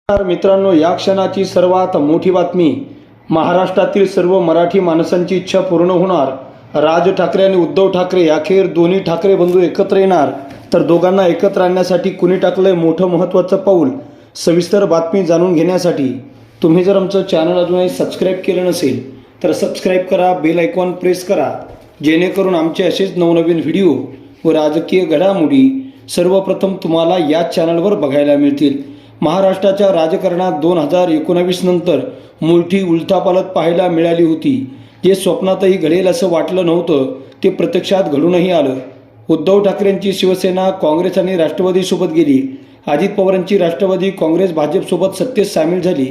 मित्रांनो, या क्षणाची सर्वात मोठी बातमी. महाराष्ट्रातील सर्व मराठी माणसांची इच्छा पूर्ण होणार. राज ठाकरे आणि उद्धव ठाकरे अखेर दोन्ही ठाकरे बंधू एकत्र येणार. तर दोघांना एकत्र आणण्यासाठी कुणी टाकलंय मोठं महत्त्वाचं पाऊल? सविस्तर बातमी जाणून घेण्यासाठी तुम्ही जर आमचं चॅनल अजूनही सबस्क्राईब केलं नसेल तर सबस्क्राईब करा, बेल आयकॉन प्रेस करा, जेणेकरून आमचे असेच नवनवीन व्हिडिओ व राजकीय घडामोडी सर्वप्रथम तुम्हाला या चॅनलवर बघायला मिळतील. महाराष्ट्राच्या राजकारणात 2019 नंतर मोठी उलथापालथ पाहायला मिळाली होती. जे स्वप्नातही घडेल असं वाटलं नव्हतं ते प्रत्यक्षात घडूनही आलं. उद्धव ठाकरेंची शिवसेना काँग्रेस आणि राष्ट्रवादीसोबत गेली. अजित पवारांची राष्ट्रवादी काँग्रेस भाजपसोबत सत्तेत सामील झाली.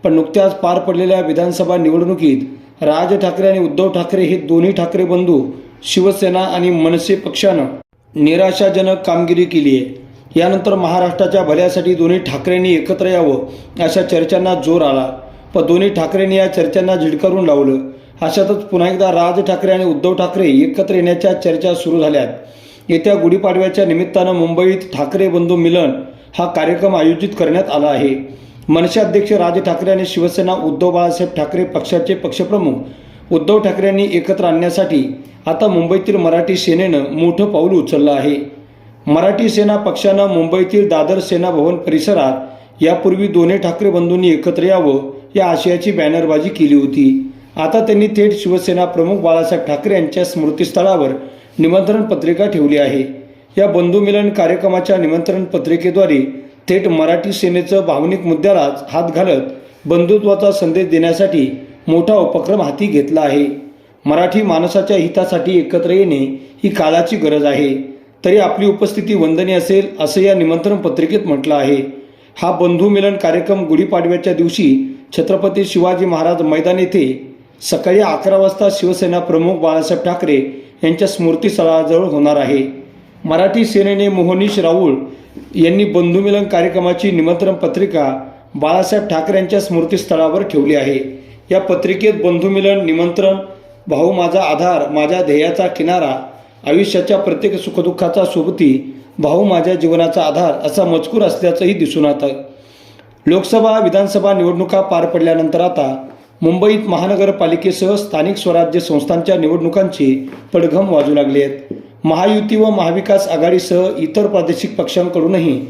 पण नुकत्याच पार पडलेल्या विधानसभा निवडणुकीत राज ठाकरे आणि उद्धव ठाकरे हे दोन्ही ठाकरे बंधू शिवसेना आणि मनसे पक्षानं निराशाजनक कामगिरी केली आहे. यानंतर महाराष्ट्राच्या भल्यासाठी दोन्ही ठाकरेंनी एकत्र यावं अशा चर्चांना जोर आला. पण दोन्ही ठाकरेंनी या चर्चांना झिडकारून लावलं. अशातच पुन्हा एकदा राज ठाकरे आणि उद्धव ठाकरे एकत्र येण्याच्या चर्चा सुरू झाल्यात. येत्या गुढीपाडव्याच्या निमित्तानं मुंबईत ठाकरे बंधू मिलन हा कार्यक्रम आयोजित करण्यात आला आहे. मनसे अध्यक्ष राज ठाकरे आणि शिवसेना उद्धव बाळासाहेब ठाकरे पक्षाचे पक्षप्रमुख उद्धव ठाकरेंनी एकत्र आणण्यासाठी आता मुंबईतील मराठी सेनेनं मोठं पाऊल उचललं आहे. मराठी सेना पक्षानं मुंबईतील दादर सेना भवन परिसरात यापूर्वी दोन्ही ठाकरे बंधूंनी एकत्र यावं या आशयाची बॅनरबाजी केली होती. आता त्यांनी थेट शिवसेना प्रमुख बाळासाहेब ठाकरे यांच्या स्मृतीस्थळावर निमंत्रण पत्रिका ठेवली आहे. या बंधू मिलन कार्यक्रमाच्या निमंत्रण पत्रिकेद्वारे थेट मराठी सेनेचं भावनिक मुद्द्यालाच हात घालत बंधुत्वाचा संदेश देण्यासाठी मोठा उपक्रम हाती घेतला आहे. मराठी माणसाच्या हितासाठी एकत्र येणे ही काळाची गरज आहे. तरी आपली उपस्थिती वंदनीय असेल असं या निमंत्रण पत्रिकेत म्हटलं आहे. हा बंधू मिलन कार्यक्रम गुढीपाडव्याच्या दिवशी छत्रपती शिवाजी महाराज मैदान येथे सकाळी 11 वाजता शिवसेना प्रमुख बाळासाहेब ठाकरे यांच्या स्मृतीस्थळाजवळ होणार आहे. मराठी सेनेने मोहनीश राऊळ यांनी बंधू मिलन कार्यक्रमाची निमंत्रण पत्रिका बाळासाहेब ठाकरे यांच्या स्मृतीस्थळावर ठेवली आहे. या पत्रिकेत बंधू मिलन निमंत्रण, भाऊ माझा आधार, माझ्या ध्येयाचा किनारा, आयुष्याच्या प्रत्येक सुखदुःखाचा सोबती, भाऊ माझ्या जीवनाचा आधार असा मजकूर असल्याचंही दिसून येतं. लोकसभा विधानसभा निवडणुका पार पडल्यानंतर आता मुंबईत महानगरपालिकेसह स्थानिक स्वराज्य संस्थांच्या निवडणुकांचे पडघम वाजू लागले आहेत. महायुती व महाविकास आघाडीसह इतर प्रादेशिक पक्षांकडूनही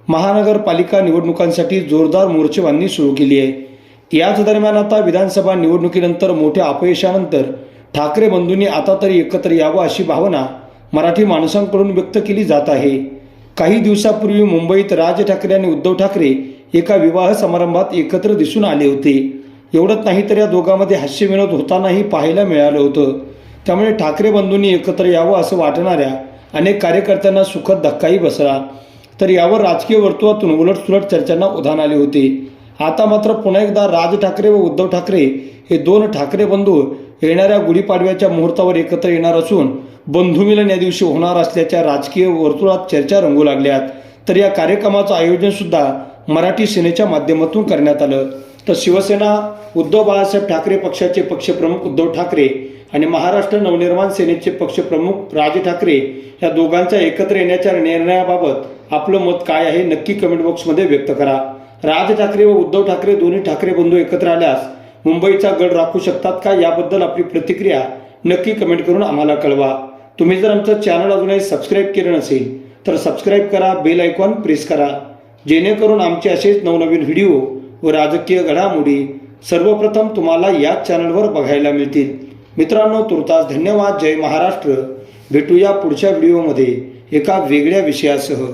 महानगरपालिका निवडणुकांसाठी जोरदार मोर्चेबांधणी सुरू केली आहे. याच दरम्यान आता विधानसभा निवडणुकीनंतर मोठ्या अपयशानंतर ठाकरे बंधूंनी आता तरी एकत्र यावं अशी भावना मराठी माणसांकडून व्यक्त केली जात आहे. काही दिवसापूर्वी मुंबईत राज ठाकरे आणि उद्धव ठाकरे एका विवाह समारंभात एकत्र दिसून आले होते. एवढंच नाही तर या दोघांमध्ये हास्यविनोद होतानाही पाहायला मिळालं होतं. त्यामुळे ठाकरे बंधूंनी एकत्र यावं असं वाटणाऱ्या अनेक कार्यकर्त्यांना सुखद धक्काही बसला. तर यावर राजकीय वर्तुळातून उलटसुलट चर्चांना उधाण आले होते. आता मात्र पुन्हा एकदा राज ठाकरे व उद्धव ठाकरे हे दोन ठाकरे बंधू येणाऱ्या गुढीपाडव्याच्या मुहूर्तावर एकत्र येणार असून बंधुमिलन या दिवशी होणार असल्याच्या राजकीय वर्तुळात चर्चा रंगू लागल्यात. तर या कार्यक्रमाचं आयोजन सुद्धा मराठी सेनेच्या माध्यमातून करण्यात आलं. तर शिवसेना उद्धव बाळासाहेब ठाकरे पक्षाचे पक्षप्रमुख उद्धव ठाकरे आणि महाराष्ट्र नवनिर्माण सेनेचे पक्षप्रमुख राज ठाकरे या दोघांच्या एकत्र येण्याच्या निर्णयाबाबत आपलं मत काय आहे नक्की कमेंट बॉक्समध्ये व्यक्त करा. राज ठाकरे व उद्धव ठाकरे दोन्ही ठाकरे बंधू एकत्र आल्यास मुंबईचा गड राखू शकतात का, याबद्दल आपली प्रतिक्रिया नक्की कमेंट करून आम्हाला कळवा. तुम्ही जर आमचं चॅनल अजूनही सबस्क्राईब केलं नसेल तर सबस्क्राईब करा, बेल आयकॉन प्रेस करा, जेणेकरून आमचे असेच नवनवीन व्हिडिओ व राजकीय घडामोडी सर्वप्रथम तुम्हाला याच चॅनलवर बघायला मिळतील. मित्रांनो, तुर्तास धन्यवाद. जय महाराष्ट्र. भेटूया पुढच्या व्हिडिओमध्ये एका वेगळ्या विषयासह.